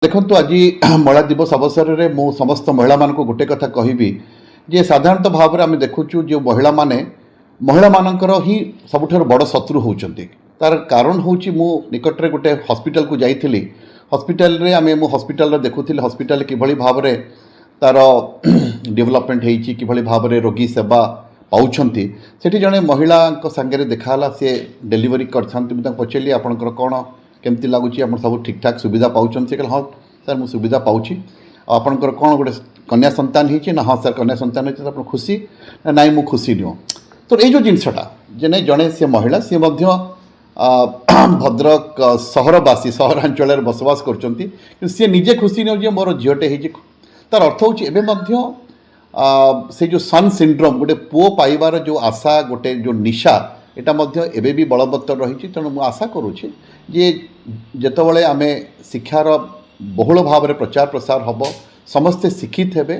देखु आज महिला दिवस अवसर में मु समस्त महिला मान गोटे कथा कहबी जे साधारणतः भाव में आम देखुचु जो महिला मानकर ही सबुठ बड़ शत्रु होती तार कारण हूँ मु निकट में गोटे हॉस्पिटल को जाइली हॉस्पिटल रे आम हॉस्पिटल देखुली हॉस्पिटल किभली भाव में तार डेवलपमेंट होती किभली भाव में रोगी सेवा पाँच से जड़े महिला सांगे देखाला सी डेलीवरी कर पचारि आपंकर कौन केमती लगुच आप सब ठीक ठाक सुविधा पाँच से कहले हाँ सर मुझे सुविधा पाँच आपंकर कौन गोटे कन्या संतान होती ना हाँ सर कन्या संतान होती आप खुशी ना नाई मु खुशी नुह तो ये जो जिनसटा जे नहीं जड़े सी महिला सी भद्रक सहरवासी सहरांचल बसवास कर सी निजे खुशी नुह मोर झीटे हो तार अर्थ हूँ से जो सन सिंड्रोम गोटे पुओ पाइबार जो आशा गोटे जो निशा यहाँ एबे भी बलवत्तर रही तेणु मुझे आशा करुँचे जे जितेबाला आम शिक्षार बहुल भाव में प्रचार प्रसार हम समस्ते शिक्षित हे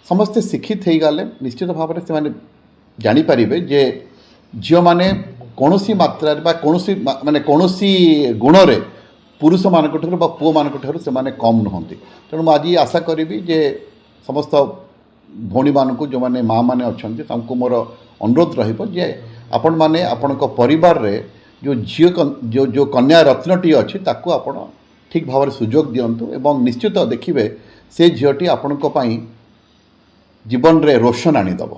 समस्ते शिक्षित हो गले निश्चित भाव में से जापर जे झील मैंने कौन मात्रा कौन माने कौन गुण में पुरुष मान पुओ मान से कम नुहति तेणु मुझे आज आशा करी जे समस्त भौणी मानक जो मैंने माँ मैंने अच्छा मोर अनुरोध रे आपण मैंने आपण परिवार रे जो झील जो जो कन्या रत्नटी अच्छी ताकू आपण ठीक भाव में सुजोग दिंतु एवं निश्चित देखिए से झीलटी आपण जीवन रे रोशन आनीदेव।